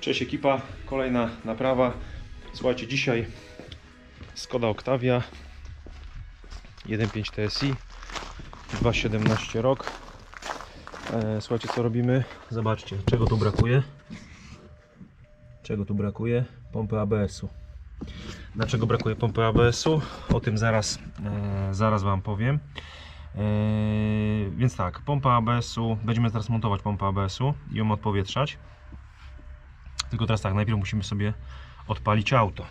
Cześć ekipa, kolejna naprawa. Słuchajcie, dzisiaj Skoda Octavia 1.5 TSI 2.17 rok. Słuchajcie, co robimy? Zobaczcie, czego tu brakuje. Czego tu brakuje? Pompy ABS-u. Dlaczego brakuje pompy ABS-u? O tym zaraz Wam powiem. Więc tak, pompa ABS-u, będziemy teraz montować pompę ABS-u i ją odpowietrzać. Tylko teraz tak, najpierw musimy sobie odpalić auto.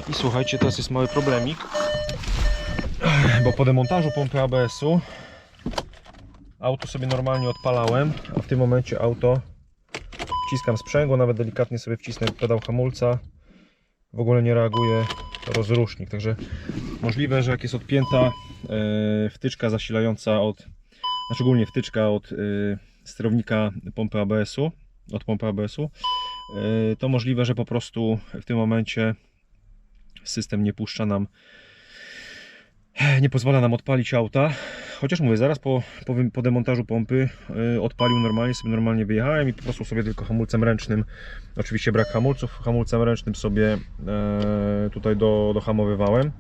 I słuchajcie, teraz jest mały problemik, bo po demontażu pompy ABS-u auto sobie normalnie odpalałem, a w tym momencie auto wciskam sprzęgło, nawet delikatnie sobie wcisnę pedał hamulca, w ogóle nie reaguje rozrusznik, także możliwe, że jak jest odpięta wtyczka zasilająca znaczy ogólnie wtyczka od sterownika pompy ABS-u, to możliwe, że po prostu w tym momencie system nie puszcza nam, nie pozwala nam odpalić auta. Chociaż mówię, zaraz po demontażu pompy odpalił normalnie, sobie normalnie wyjechałem i po prostu sobie tylko hamulcem ręcznym, oczywiście brak hamulców, hamulcem ręcznym sobie tutaj dohamowywałem.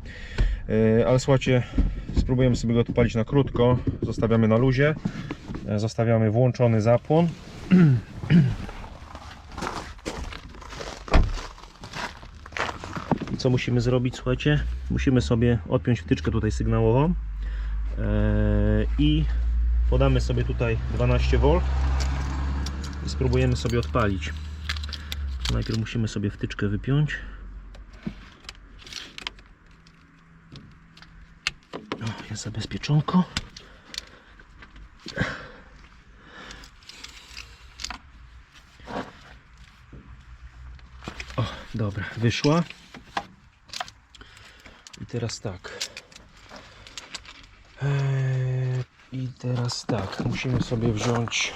Ale słuchajcie, spróbujemy sobie go odpalić na krótko, zostawiamy na luzie, zostawiamy włączony zapłon. Co musimy zrobić, słuchajcie? Musimy sobie odpiąć wtyczkę tutaj sygnałową i podamy sobie tutaj 12V i spróbujemy sobie odpalić. Najpierw musimy sobie wtyczkę wypiąć. O, jest zabezpieczonko. O, dobra, wyszła. I teraz tak. Musimy sobie wziąć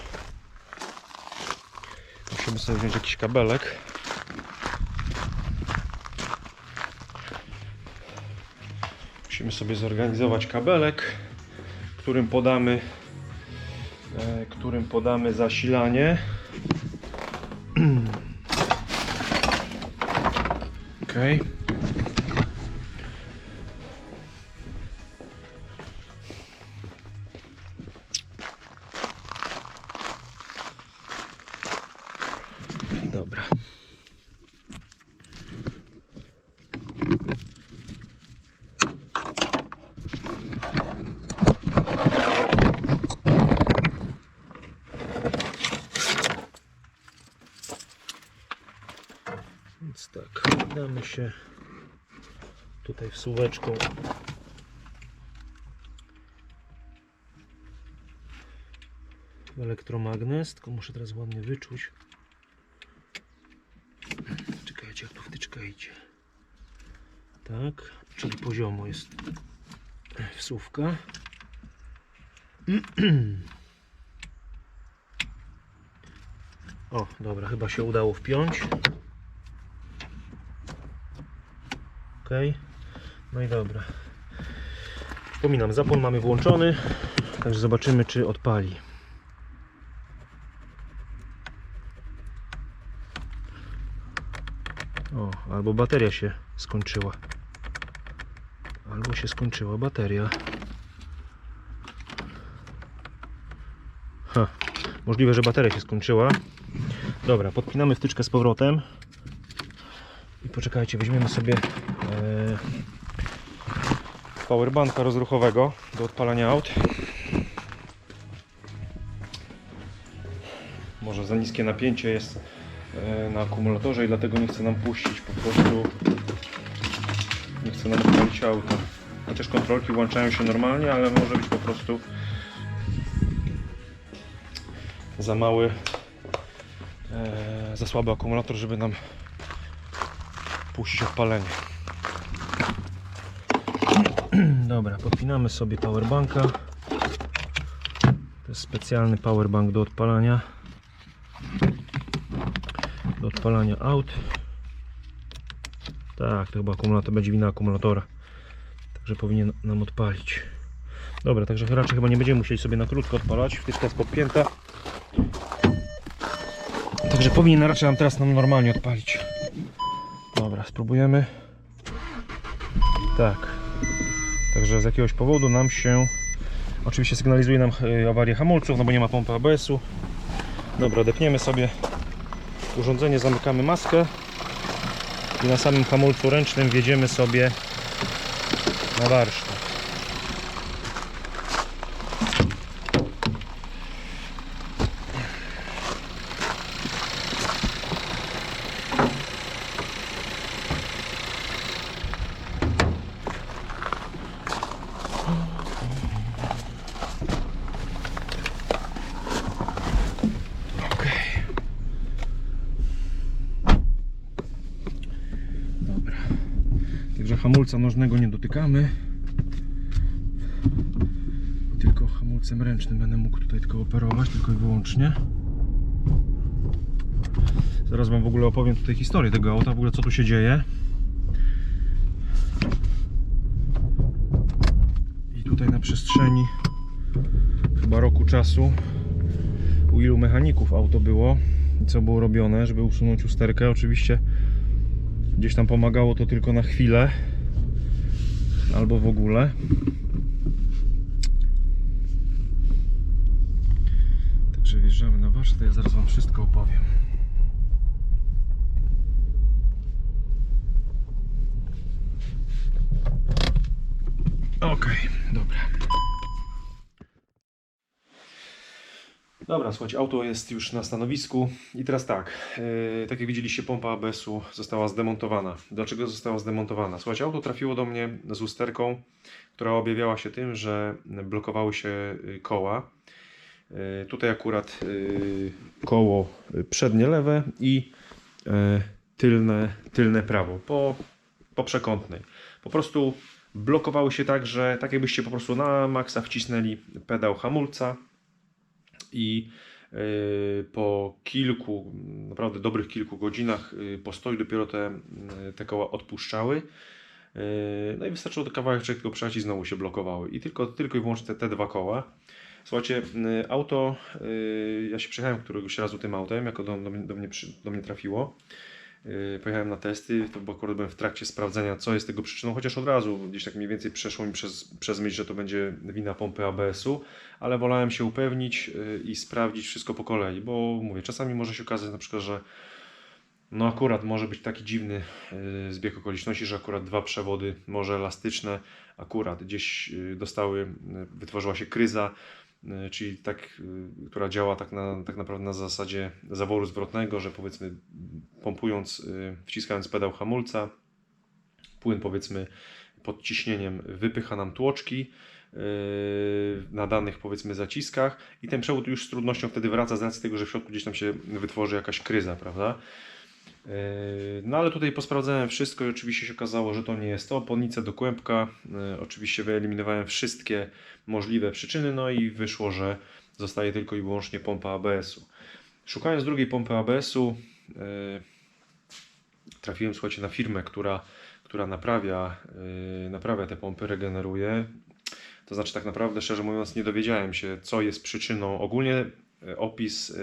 jakiś kabelek. Musimy sobie zorganizować kabelek, którym podamy zasilanie. Okay. Dobra. Więc tak, damy się tutaj wsuweczką w elektromagnes, tylko muszę teraz ładnie wyczuć. Czekajcie, jak tu wtyczka idzie. Tak, czyli poziomo jest wsówka. O, dobra, chyba się udało wpiąć. Ok, no i dobra. Przypominam, zapłon mamy włączony, także zobaczymy, czy odpali. O, albo bateria się skończyła. Albo się skończyła bateria. Możliwe, że bateria się skończyła. Dobra, podpinamy wtyczkę z powrotem. I poczekajcie, weźmiemy sobie powerbanka rozruchowego do odpalania aut. Może za niskie napięcie jest na akumulatorze i dlatego nie chce nam puścić, po prostu nie chce nam odpalić auta. Chociaż kontrolki włączają się normalnie, ale może być po prostu za słaby akumulator, żeby nam puścić odpalenie. Dobra, podpinamy sobie powerbanka. To jest specjalny powerbank do odpalania aut. Tak, to chyba akumulator, będzie wina akumulatora, także powinien nam odpalić. Dobra, także raczej chyba nie będziemy musieli sobie na krótko odpalać. Wtyczka jest podpięta. Także powinien raczej nam teraz normalnie odpalić. Dobra, spróbujemy. Tak. Także z jakiegoś powodu nam się... Oczywiście sygnalizuje nam awarię hamulców, no bo nie ma pompy ABS-u. Dobra, depniemy sobie urządzenie, zamykamy maskę i na samym hamulcu ręcznym wjedziemy sobie na warsztat. Także hamulca nożnego nie dotykamy, tylko hamulcem ręcznym będę mógł tutaj tylko operować, tylko i wyłącznie. Zaraz wam w ogóle opowiem tutaj historię tego auta, w ogóle co tu się dzieje. I tutaj na przestrzeni chyba roku czasu, u ilu mechaników auto było i co było robione, żeby usunąć usterkę. Oczywiście gdzieś tam pomagało to tylko na chwilę, albo w ogóle. Także wjeżdżamy na warsztat, ja zaraz wam wszystko opowiem. Ok, dobra. Dobra, słuchajcie, auto jest już na stanowisku i teraz tak, tak jak widzieliście, pompa ABS-u została zdemontowana. Dlaczego została zdemontowana? Słuchajcie, auto trafiło do mnie z usterką, która objawiała się tym, że blokowały się koła. Tutaj akurat koło przednie lewe i tylne prawo po przekątnej. Po prostu blokowały się tak, że tak jakbyście po prostu na maksa wcisnęli pedał hamulca i po kilku, naprawdę dobrych kilku godzinach postoju dopiero te koła odpuszczały. No i wystarczyło do kawałek tylko przejechać i znowu się blokowały. I tylko i wyłącznie te dwa koła. Słuchajcie, auto, ja się przejechałem któregoś razu tym autem, jako do mnie trafiło. Pojechałem na testy, to bo akurat byłem w trakcie sprawdzenia, co jest tego przyczyną, chociaż od razu gdzieś tak mniej więcej przeszło mi przez myśl, że to będzie wina pompy ABS-u, ale wolałem się upewnić i sprawdzić wszystko po kolei, bo mówię, czasami może się okazać na przykład, że no akurat może być taki dziwny zbieg okoliczności, że akurat dwa przewody, może elastyczne, akurat gdzieś wytworzyła się kryza, czyli która działa tak naprawdę na zasadzie zaworu zwrotnego, że powiedzmy pompując, wciskając pedał hamulca, płyn powiedzmy pod ciśnieniem wypycha nam tłoczki na danych powiedzmy zaciskach i ten przewód już z trudnością wtedy wraca z racji tego, że w środku gdzieś tam się wytworzy jakaś kryza, prawda? No ale tutaj posprawdzałem wszystko i oczywiście się okazało, że to nie jest to. Podnicę do kłębka, oczywiście wyeliminowałem wszystkie możliwe przyczyny, no i wyszło, że zostaje tylko i wyłącznie pompa ABS-u. Szukając drugiej pompy ABS-u trafiłem, słuchajcie, na firmę, która naprawia te pompy, regeneruje. To znaczy tak naprawdę, szczerze mówiąc, nie dowiedziałem się, co jest przyczyną. Ogólnie opis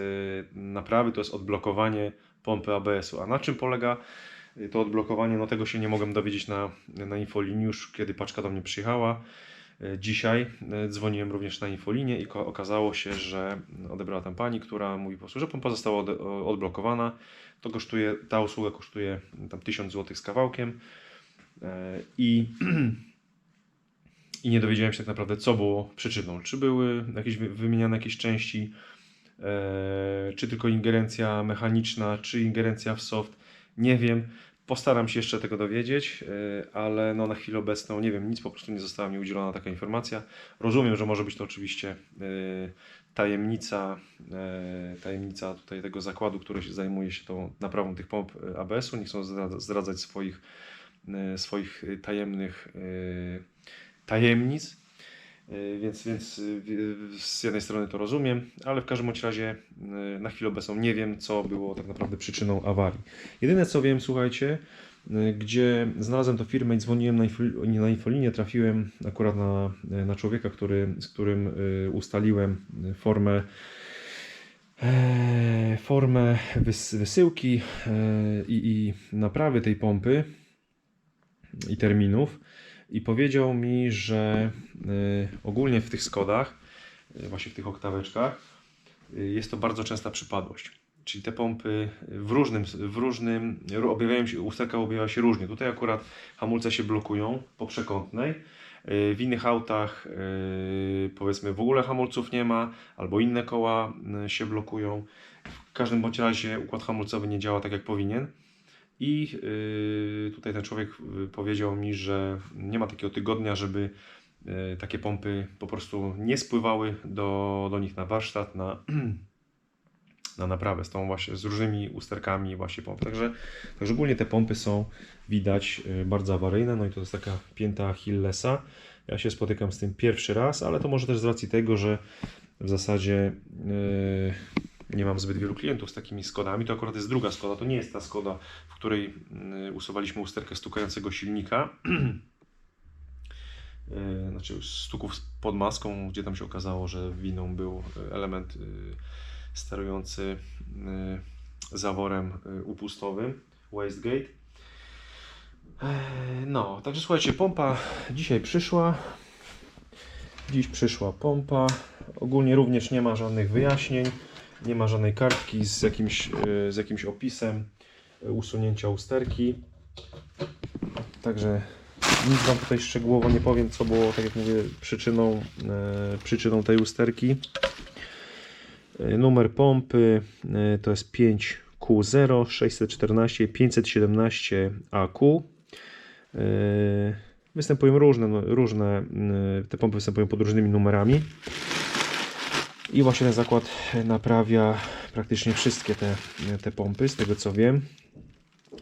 naprawy to jest odblokowanie pompy ABS-u. A na czym polega to odblokowanie? No tego się nie mogłem dowiedzieć na infolinii już, kiedy paczka do mnie przyjechała. Dzisiaj dzwoniłem również na infolinię i okazało się, że odebrała tam pani, która mówi po prostu, że pompa została odblokowana. Ta usługa kosztuje tam 1000 zł z kawałkiem i nie dowiedziałem się tak naprawdę, co było przyczyną. Czy były wymieniane jakieś części, czy tylko ingerencja mechaniczna, czy ingerencja w soft, nie wiem. Postaram się jeszcze tego dowiedzieć, ale no na chwilę obecną nie wiem nic, po prostu nie została mi udzielona taka informacja. Rozumiem, że może być to oczywiście tajemnica tutaj tego zakładu, który zajmuje się tą naprawą tych pomp ABS-u. Nie chcą zdradzać swoich tajemnic. Więc z jednej strony to rozumiem, ale w każdym bądź razie na chwilę obecną nie wiem, co było tak naprawdę przyczyną awarii. Jedyne co wiem, słuchajcie, gdzie znalazłem tę firmę i dzwoniłem na infolinię, trafiłem akurat na człowieka, formę wysyłki i naprawy tej pompy i terminów i powiedział mi, że ogólnie w tych Skodach, właśnie w tych oktaweczkach, jest to bardzo częsta przypadłość. Czyli te pompy usterka objawia się różnie. Tutaj akurat hamulce się blokują po przekątnej. W innych autach powiedzmy w ogóle hamulców nie ma, albo inne koła się blokują. W każdym bądź razie układ hamulcowy nie działa tak jak powinien. I tutaj ten człowiek powiedział mi, że nie ma takiego tygodnia, żeby takie pompy po prostu nie spływały do nich na warsztat, na naprawę z różnymi usterkami właśnie pomp. Także ogólnie te pompy są, widać, bardzo awaryjne. No i to jest taka pięta Achillesa. Ja się spotykam z tym pierwszy raz, ale to może też z racji tego, że w zasadzie nie mam zbyt wielu klientów z takimi Skodami. To akurat jest druga Skoda, to nie jest ta Skoda, w której usuwaliśmy usterkę stukającego silnika. Znaczy stuków pod maską, gdzie tam się okazało, że winą był element sterujący zaworem upustowym, wastegate. No, także słuchajcie, pompa dzisiaj przyszła. Dziś przyszła pompa. Ogólnie również nie ma żadnych wyjaśnień, nie ma żadnej kartki z jakimś opisem usunięcia usterki. Także nic Wam tutaj szczegółowo nie powiem, co było, tak jak mówię, przyczyną tej usterki. Numer pompy to jest 5Q0 614 517 AQ. Występują różne, te pompy występują pod różnymi numerami. I właśnie ten zakład naprawia praktycznie wszystkie te pompy, z tego co wiem.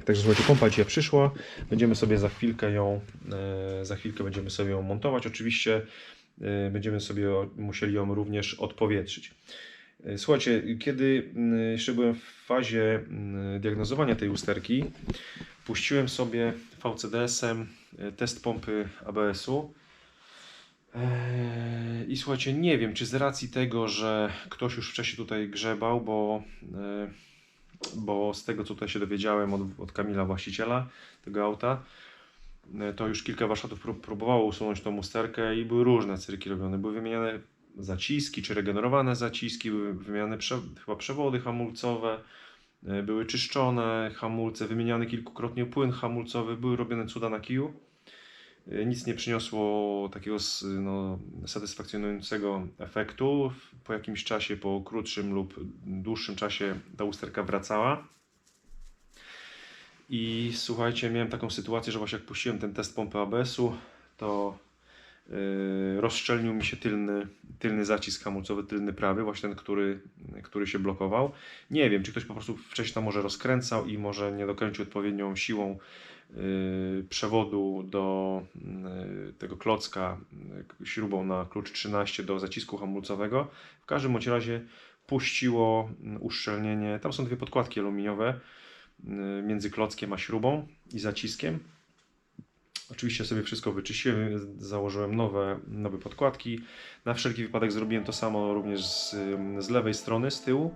Także słuchajcie, pompa dzisiaj przyszła. Będziemy sobie za chwilkę będziemy sobie ją montować. Oczywiście będziemy sobie musieli ją również odpowietrzyć. Słuchajcie, kiedy jeszcze byłem w fazie diagnozowania tej usterki, puściłem sobie VCDS-em test pompy ABS-u. I słuchajcie, nie wiem, czy z racji tego, że ktoś już wcześniej tutaj grzebał, bo z tego co tutaj się dowiedziałem od Kamila, właściciela tego auta, to już kilka warsztatów próbowało usunąć tą usterkę i były różne cyrki robione. Były wymieniane zaciski, czy regenerowane zaciski, były wymieniane chyba przewody hamulcowe, były czyszczone hamulce, wymieniany kilkukrotnie płyn hamulcowy, były robione cuda na kiju. Nic nie przyniosło takiego satysfakcjonującego efektu. Po jakimś czasie, po krótszym lub dłuższym czasie ta usterka wracała. I słuchajcie, miałem taką sytuację, że właśnie jak puściłem ten test pompy ABS-u, to rozszczelnił mi się tylny zacisk hamulcowy, tylny prawy, właśnie ten, który się blokował. Nie wiem, czy ktoś po prostu wcześniej tam może rozkręcał i może nie dokręcił odpowiednią siłą przewodu do tego klocka śrubą na klucz 13 do zacisku hamulcowego. W każdym bądź razie puściło uszczelnienie. Tam są dwie podkładki aluminiowe między klockiem a śrubą i zaciskiem. Oczywiście sobie wszystko wyczyściłem, założyłem nowe podkładki. Na wszelki wypadek zrobiłem to samo również z lewej strony, z tyłu.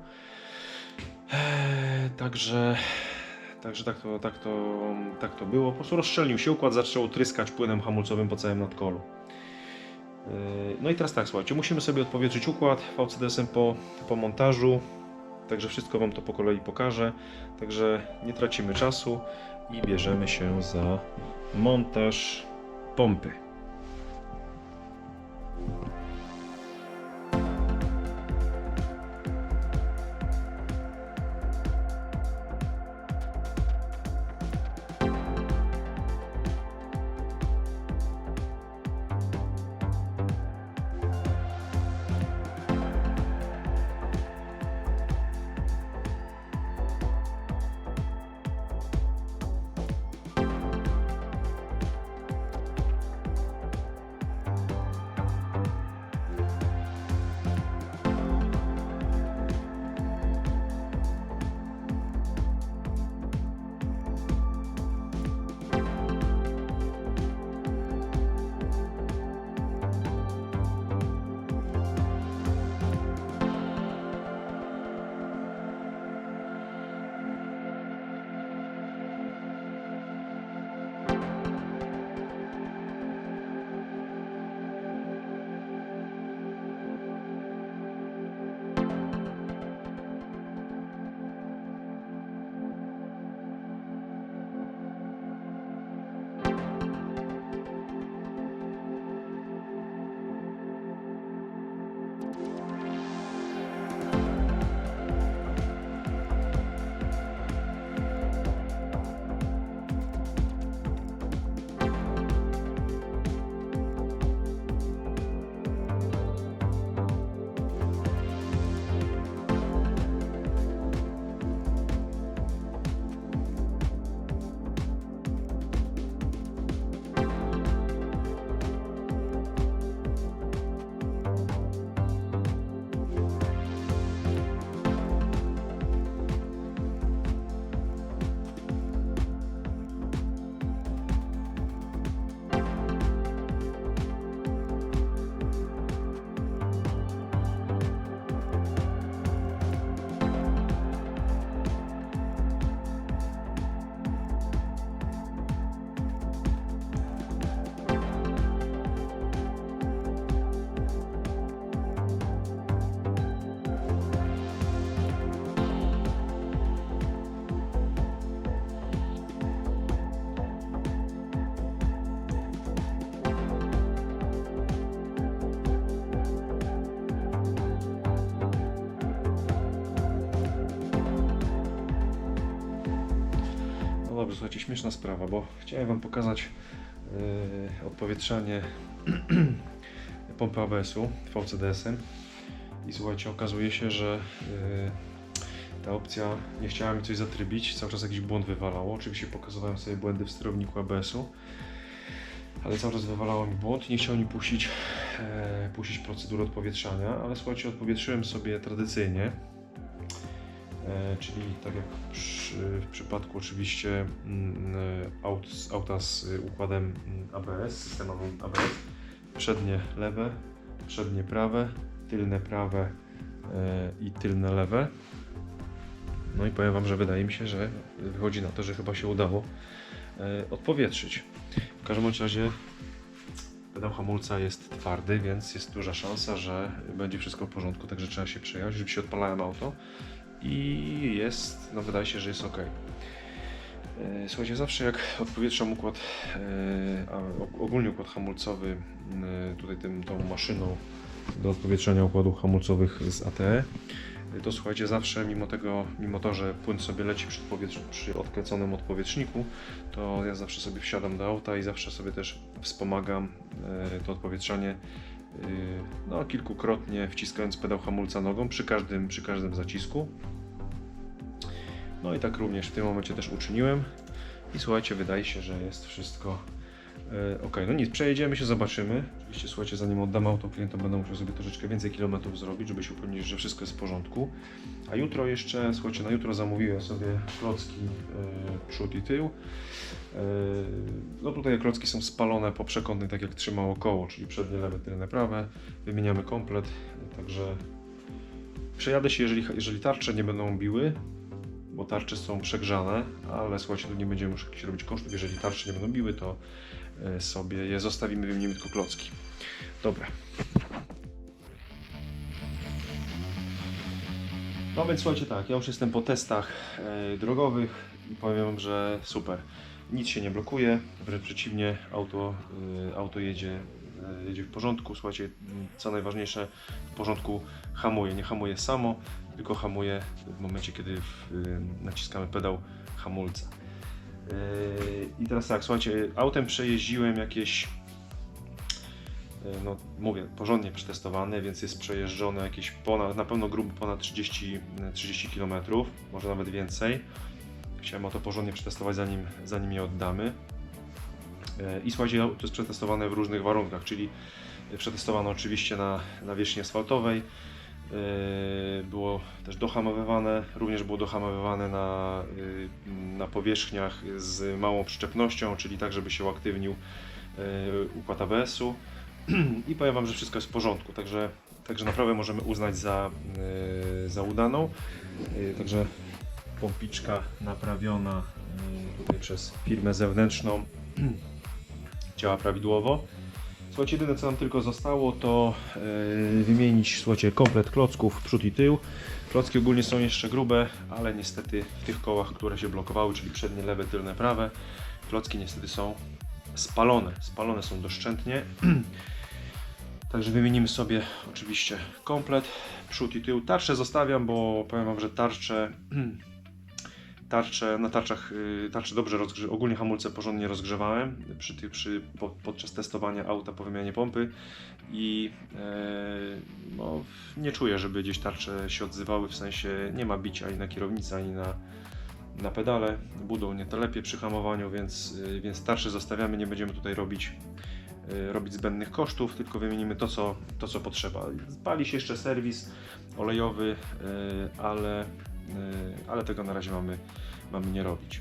Także tak to było. Po prostu rozszczelnił się układ, zaczął tryskać płynem hamulcowym po całym nadkolu. No i teraz tak, słuchajcie, musimy sobie odpowietrzyć układ VCDS-em po montażu. Także wszystko Wam to po kolei pokażę. Także nie tracimy czasu i bierzemy się za montaż pompy. dobrze, słuchajcie, śmieszna sprawa, bo chciałem Wam pokazać odpowietrzanie pompy ABS-u VCDS-em i słuchajcie, okazuje się, że ta opcja nie chciała mi coś zatrybić, cały czas jakiś błąd wywalało. Oczywiście pokazywałem sobie błędy w sterowniku ABS-u, ale cały czas wywalało mi błąd i nie chciał mi puścić procedurę odpowietrzania, ale słuchajcie, odpowietrzyłem sobie tradycyjnie, czyli tak jak w przypadku oczywiście auta z układem ABS, systemem ABS, przednie lewe, przednie prawe, tylne prawe i tylne lewe. No i powiem Wam, że wydaje mi się, że wychodzi na to, że chyba się udało odpowietrzyć. W każdym bądź razie pedał hamulca jest twardy, więc jest duża szansa, że będzie wszystko w porządku, także trzeba się przejechać. Żeby się odpalałem auto i jest, no wydaje się, że jest ok. Słuchajcie, zawsze jak odpowietrzam układ, ogólnie układ hamulcowy, tutaj tą maszyną do odpowietrzenia układów hamulcowych z ATE, to słuchajcie, zawsze mimo to, że płyn sobie leci przy odkręconym odpowietrzniku, to ja zawsze sobie wsiadam do auta i zawsze sobie też wspomagam to odpowietrzanie no, kilkukrotnie, wciskając pedał hamulca nogą przy każdym zacisku. No i tak również w tym momencie też uczyniłem i słuchajcie, wydaje się, że jest wszystko ok. No nic, przejedziemy się, zobaczymy. Oczywiście słuchajcie, zanim oddam auto klientom, będę musiał sobie troszeczkę więcej kilometrów zrobić, żeby się upewnić, że wszystko jest w porządku. A jutro jeszcze, słuchajcie, na jutro zamówiłem sobie klocki przód i tył. No tutaj klocki są spalone po przekątnej, tak jak trzymało koło, czyli przednie lewe, tylne prawe. Wymieniamy komplet, także przejadę się, jeżeli tarcze nie będą biły, bo tarcze są przegrzane, ale słuchajcie, tu nie będziemy już jakichś robić kosztów. Jeżeli tarcze nie będą biły, to sobie je zostawimy, wymienimy tylko klocki. Dobra. No więc słuchajcie, tak, ja już jestem po testach drogowych i powiem, że super. Nic się nie blokuje, wręcz przeciwnie, auto jedzie w porządku. Słuchajcie, co najważniejsze, w porządku hamuje. Nie hamuje samo, tylko hamuje w momencie, kiedy naciskamy pedał hamulca. I teraz tak, słuchajcie, autem przejeździłem jakieś, no mówię, porządnie przetestowane, więc jest przejeżdżone jakieś na pewno grubo ponad 30 km, może nawet więcej. Chciałem auto porządnie przetestować, zanim je oddamy. I słuchajcie, to jest przetestowane w różnych warunkach, czyli przetestowano oczywiście na nawierzchni asfaltowej, było też dohamowywane, również było dohamowywane na powierzchniach z małą przyczepnością, czyli tak, żeby się uaktywnił układ ABS-u. I powiem Wam, że wszystko jest w porządku, także naprawę możemy uznać za udaną. Także pompiczka naprawiona tutaj przez firmę zewnętrzną działa prawidłowo. Słuchajcie, jedyne co nam tylko zostało, to wymienić, słuchajcie, komplet klocków przód i tył. Klocki ogólnie są jeszcze grube, ale niestety w tych kołach, które się blokowały, czyli przednie, lewe, tylne, prawe, klocki niestety są spalone. Spalone są doszczętnie. Także wymienimy sobie oczywiście komplet przód i tył. Tarcze zostawiam, bo powiem Wam, że tarcze dobrze ogólnie hamulce porządnie rozgrzewałem podczas testowania auta po wymianie pompy i no, nie czuję, żeby gdzieś tarcze się odzywały, w sensie nie ma bicia ani na kierownicy, ani na pedale. Budą nie telepie przy hamowaniu, więc tarcze zostawiamy, nie będziemy tutaj robić zbędnych kosztów, tylko wymienimy to co potrzeba. Pali się jeszcze serwis olejowy, ale tego na razie mamy nie robić.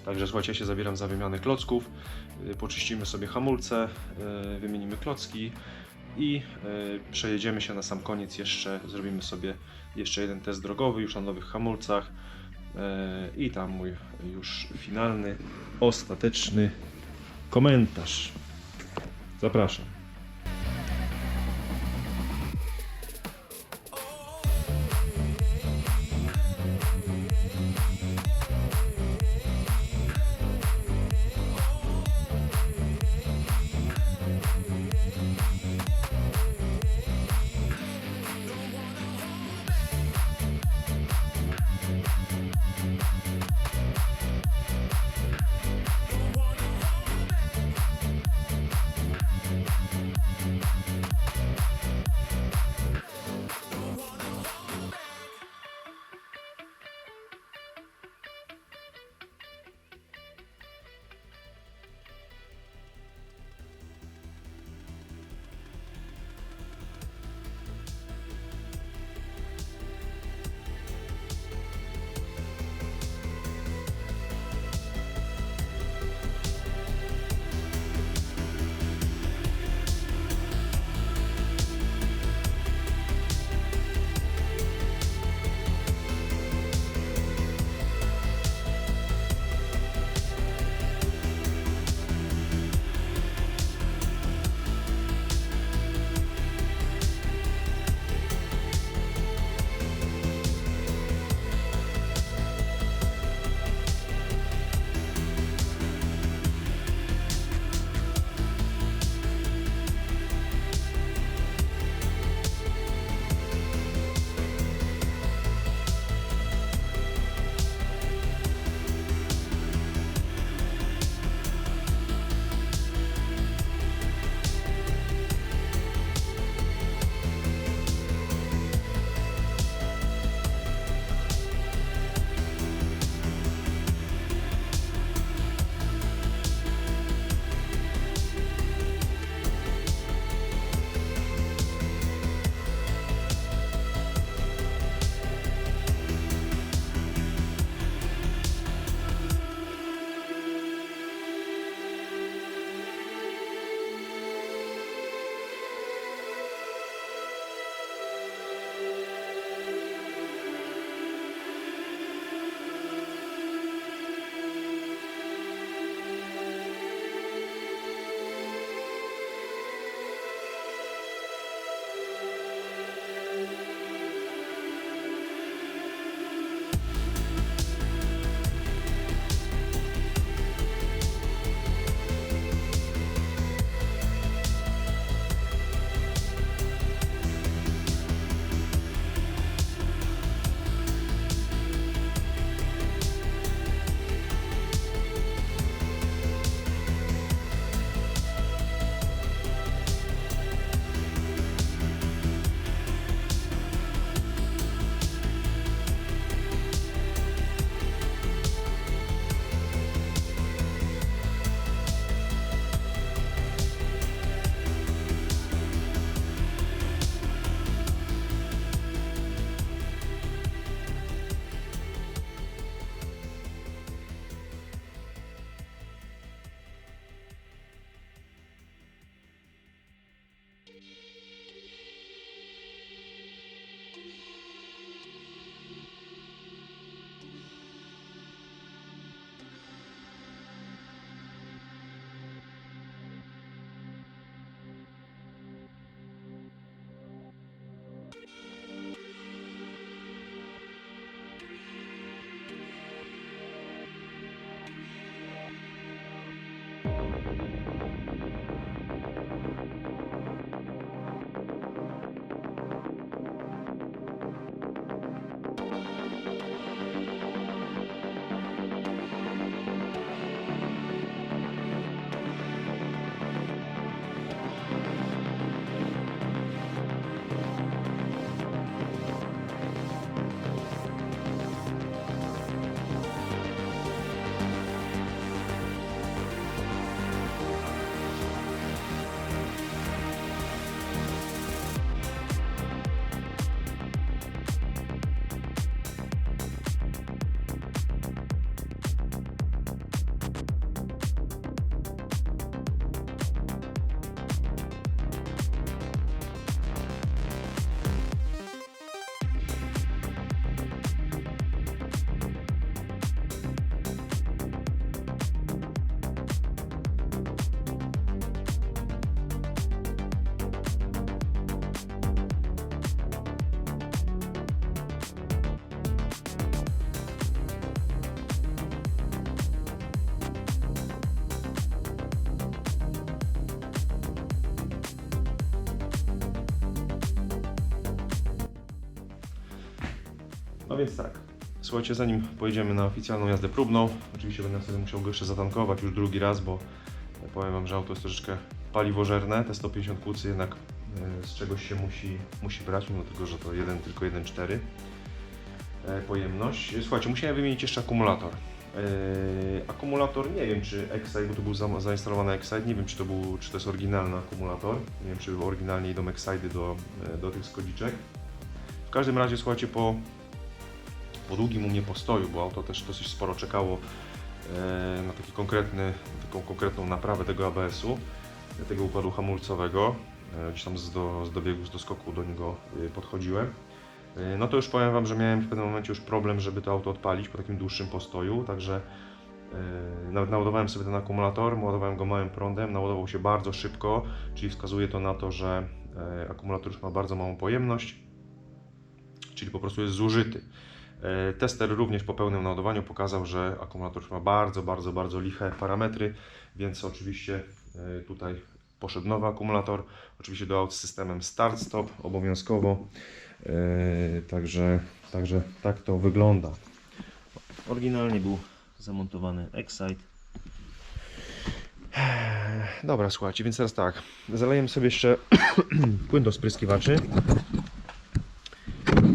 Także słuchajcie, ja się zabieram za wymianę klocków, poczyścimy sobie hamulce, wymienimy klocki i przejedziemy się na sam koniec zrobimy sobie jeszcze jeden test drogowy już na nowych hamulcach i tam mój już finalny, ostateczny komentarz. Zapraszam. No więc tak, słuchajcie, zanim pojedziemy na oficjalną jazdę próbną, oczywiście będę sobie musiał go jeszcze zatankować już drugi raz, bo powiem Wam, że auto jest troszeczkę paliwożerne, te 150 kłócy jednak z czegoś się musi brać, mimo tego, że to tylko 1,4 pojemność. Słuchajcie, musiałem wymienić jeszcze akumulator. Akumulator, nie wiem czy Excite, bo tu był zainstalowany Excite, nie wiem czy to jest oryginalny akumulator, nie wiem czy oryginalnie idą Excite do tych skodziczek. W każdym razie, słuchajcie, po długim u mnie postoju, bo auto też dosyć sporo czekało na taką konkretną naprawę tego ABS-u, tego układu hamulcowego, gdzieś tam z dobiegu, z doskoku do niego podchodziłem. No to już powiem Wam, że miałem w pewnym momencie już problem, żeby to auto odpalić po takim dłuższym postoju, także nawet naładowałem sobie ten akumulator, ładowałem go małym prądem, naładował się bardzo szybko, czyli wskazuje to na to, że akumulator już ma bardzo małą pojemność, czyli po prostu jest zużyty. Tester również po pełnym naładowaniu pokazał, że akumulator już ma bardzo liche parametry, więc oczywiście tutaj poszedł nowy akumulator, oczywiście do aut z systemem start-stop obowiązkowo. Także tak to wygląda. Oryginalnie był zamontowany Excite. Dobra, słuchajcie, więc teraz tak, zalejemy sobie jeszcze płyn do spryskiwaczy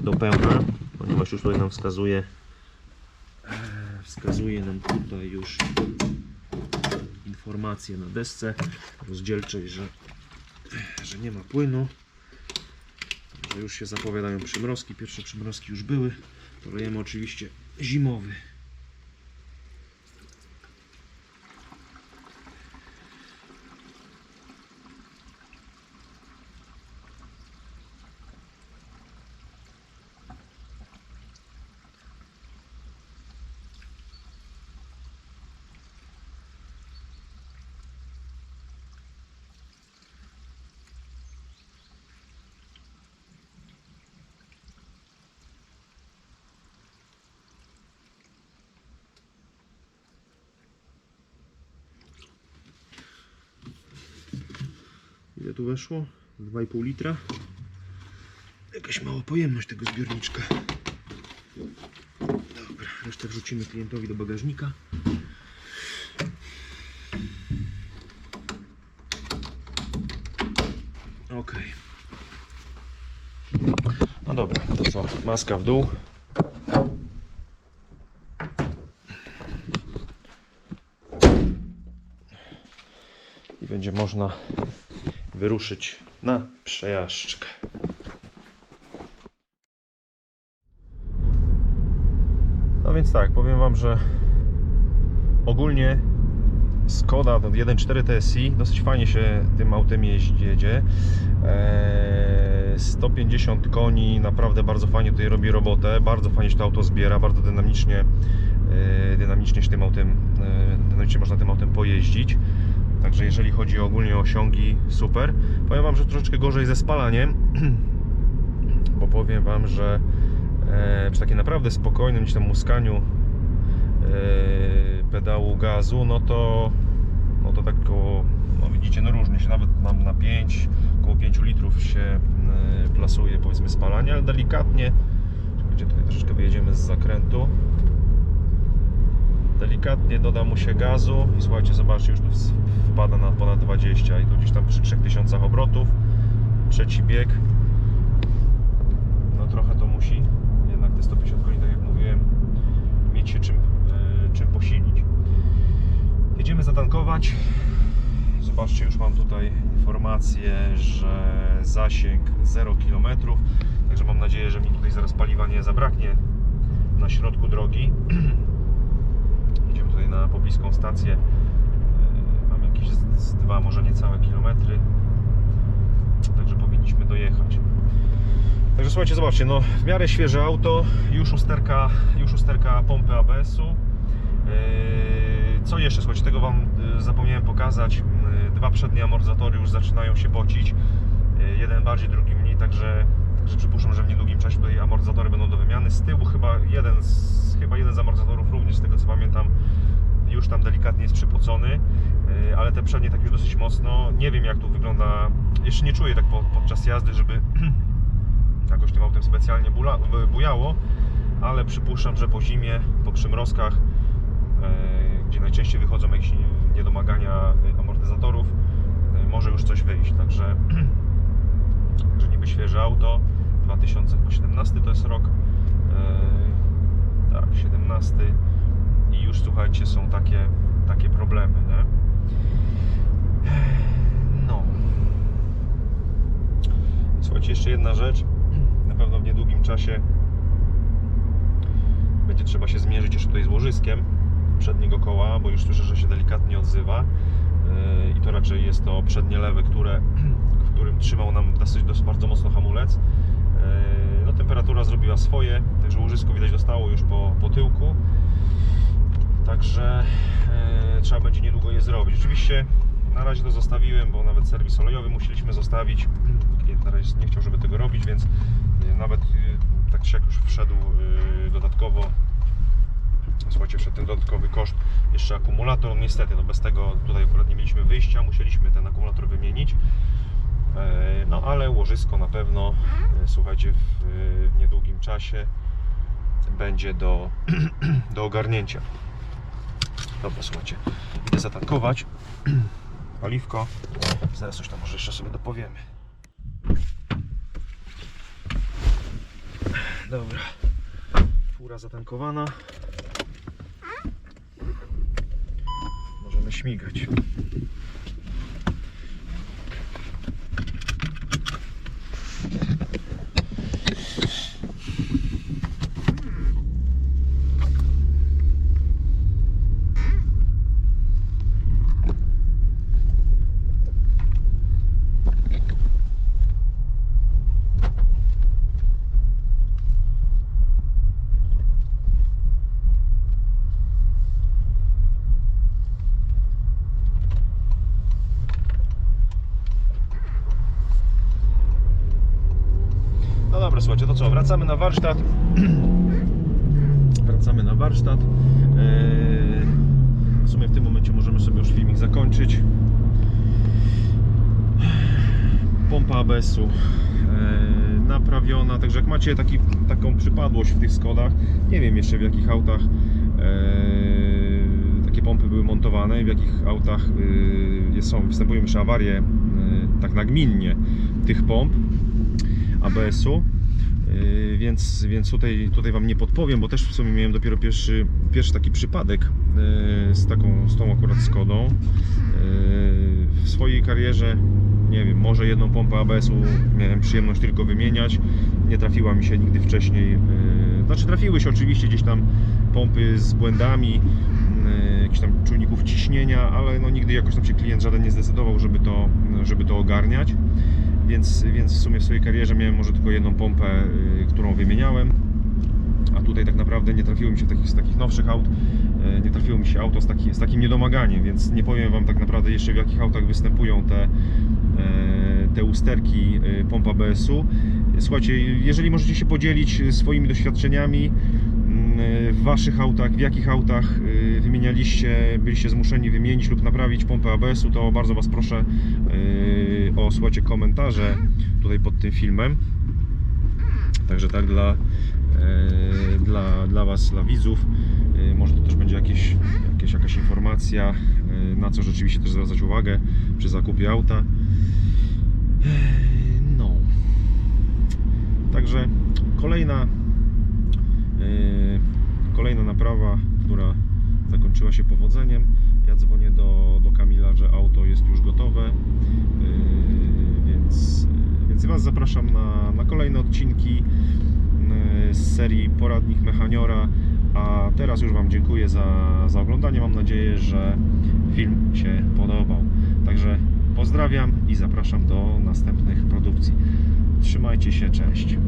do pełna, ponieważ już tutaj nam wskazuje nam tutaj już informację na desce rozdzielczej, że nie ma płynu. Że już się zapowiadają przymrozki, pierwsze przymrozki już były, to lejemy oczywiście zimowy. Ile tu weszło? 2,5 litra. Jakaś mała pojemność tego zbiorniczka. Dobra, resztę wrzucimy klientowi do bagażnika. Ok. No dobra, to co? Maska w dół. I będzie można wyruszyć na przejażdżkę. No więc tak, powiem Wam, że ogólnie Skoda 1.4 TSI dosyć fajnie się tym autem jedzie. 150 koni, naprawdę bardzo fajnie tutaj robi robotę, bardzo fajnie się to auto zbiera, bardzo dynamicznie się tym autem, dynamicznie można tym autem pojeździć. Także jeżeli chodzi ogólnie o osiągi, super. Powiem Wam, że troszeczkę gorzej ze spalaniem, bo powiem Wam, że przy takim naprawdę spokojnym gdzieś tam muskaniu pedału gazu, no to tak koło, no widzicie, no różnie się, nawet nam na 5, około 5 litrów się plasuje, powiedzmy, spalanie, ale delikatnie, tutaj troszeczkę wyjedziemy z zakrętu, delikatnie doda mu się gazu i słuchajcie, zobaczcie, już tu wpada na ponad 20 i tu gdzieś tam przy 3000 obrotów, trzeci bieg, no trochę to musi jednak te 150 koni, tak jak mówiłem, mieć się czym posilić. Jedziemy zatankować. Zobaczcie, już mam tutaj informację, że zasięg 0 km, także mam nadzieję, że mi tutaj zaraz paliwa nie zabraknie na środku drogi. Idziemy tutaj na pobliską stację, mam jakieś 2, może niecałe kilometry, także powinniśmy dojechać. Także słuchajcie, zobaczcie, no w miarę świeże auto, już usterka pompy ABS-u. Co jeszcze, słuchajcie, tego Wam zapomniałem pokazać. 2 przednie amortyzatory już zaczynają się pocić, jeden bardziej, drugi mniej, także przypuszczam, że w niedługim czasie tutaj amortyzatory będą do wymiany. Z tyłu chyba jeden z amortyzatorów również, z tego co pamiętam, już tam delikatnie jest przypocony, ale te przednie tak już dosyć mocno. Nie wiem, jak tu wygląda, jeszcze nie czuję tak podczas jazdy, żeby jakoś tym autem specjalnie bujało, ale przypuszczam, że po zimie, po przymrozkach, gdzie najczęściej wychodzą jakieś niedomagania amortyzatorów, może już coś wyjść. Także niby świeże auto, 2017 to jest rok, tak, 17 i już słuchajcie, są takie problemy, nie? No. Słuchajcie, jeszcze jedna rzecz, na pewno w niedługim czasie będzie trzeba się zmierzyć jeszcze tutaj z łożyskiem przedniego koła, bo już słyszę, że się delikatnie odzywa i to raczej jest to przednie lewe, w którym trzymał nam dosyć bardzo mocno hamulec. No, temperatura zrobiła swoje, także łożysko widać dostało już po tyłku, także trzeba będzie niedługo je zrobić. Oczywiście na razie to zostawiłem, bo nawet serwis olejowy musieliśmy zostawić. Klient na razie nie chciał, żeby tego robić, więc nawet tak czy jak już wszedł dodatkowo, słuchajcie, wszedł ten dodatkowy koszt, jeszcze akumulator. No niestety, no bez tego tutaj akurat nie mieliśmy wyjścia, musieliśmy ten akumulator wymienić. No ale łożysko na pewno, słuchajcie, w niedługim czasie będzie do ogarnięcia. Dobra, słuchajcie, idę zatankować paliwko, zaraz coś tam może jeszcze sobie dopowiemy. Dobra, fura zatankowana, możemy śmigać. Dobra, słuchajcie, to co? Wracamy na warsztat. W sumie w tym momencie możemy sobie już filmik zakończyć. Pompa ABS-u naprawiona, także jak macie taką przypadłość w tych Skodach, nie wiem jeszcze w jakich autach takie pompy były montowane, w jakich autach występują jeszcze awarie tak nagminnie tych pomp ABS-u. Więc tutaj Wam nie podpowiem, bo też w sumie miałem dopiero pierwszy taki przypadek z tą akurat Skodą. W swojej karierze, nie wiem, może jedną pompę ABS-u miałem przyjemność tylko wymieniać. Nie trafiła mi się nigdy wcześniej, znaczy trafiły się oczywiście gdzieś tam pompy z błędami, jakichś tam czujników ciśnienia, ale no nigdy jakoś tam się klient żaden nie zdecydował, żeby to ogarniać. Więc w sumie w swojej karierze miałem może tylko jedną pompę, którą wymieniałem, a tutaj tak naprawdę nie trafiło mi się z takich nowszych aut, nie trafiło mi się auto z takim niedomaganiem, więc nie powiem Wam tak naprawdę jeszcze, w jakich autach występują te usterki pomp ABS-u. Słuchajcie, jeżeli możecie się podzielić swoimi doświadczeniami w Waszych autach, w jakich autach byliście zmuszeni wymienić lub naprawić pompę ABS-u, to bardzo Was proszę o, słuchajcie, komentarze tutaj pod tym filmem. Także tak dla Was, dla widzów, może to też będzie jakaś informacja, na co rzeczywiście też zwracać uwagę przy zakupie auta. No. Także kolejna naprawa, która zakończyła się powodzeniem. Ja dzwonię do Kamila, że auto jest już gotowe, więc Was zapraszam na kolejne odcinki z serii Poradnik Mechaniora. A teraz już Wam dziękuję za oglądanie. Mam nadzieję, że film się podobał. Także pozdrawiam i zapraszam do następnych produkcji. Trzymajcie się, cześć.